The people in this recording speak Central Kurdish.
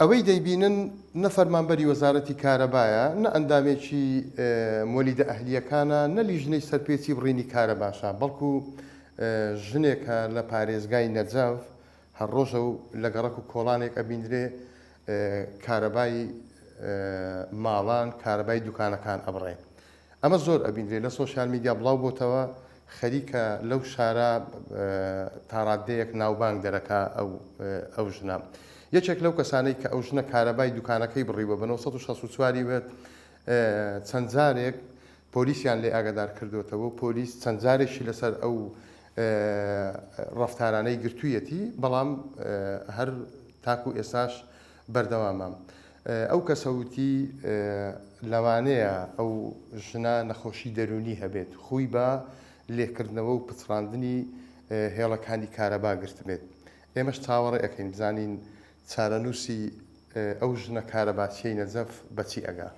ئەوەی دەیبینن نە فەرمانبەری وەزارەتی کارەبایە، نە ئەندامێکی مۆلیدە ئەهلیەکانە، نە لیژنەی سەرپێچی بڕینی کارەباشە، بەڵکو ژنێکە لە پارێزگای نەجەف هەر ڕۆژە و لە گەڕەک و کۆڵانێک ئەبیندرێ کارەبای ماڵان، کارەبای دوکانەکان ئەبڕێ. ئەمە زۆر ئەبیندرێ لە سۆشیال میدیا بڵاو بۆتەوە، خەریکە لەو شارە تاڕادەیەک ناوبانگ دەرەکا ئەو ژنە. یەکێک لەو کەسانەی کە ئەو ژنە کارەبای دوکانەکەی بڕیوە بە 1964 بێت، چەند جارێک پۆلیسیان لێ ئاگادار کردوێتەوە و پۆلیس چەند جارێکی لەسەر ئەو ڕەفتارانەی گرتوویەتی، بەڵام هەر تاکو ئێساش بەردەوامە. ئەو کەسەوتی لەوانەیە ئەو ژنە نەخۆشی دەرونی هەبێت، خۆی بە لێکردنەوە و پچڕاندنی هێڵەکانی کارەبا گرت بێت. ئێمەش چاوەڕێ ئەەکەین بزانین چارەنووسی ئەو ژنە کارەباچیەی نەجەف بەچی ئەگا.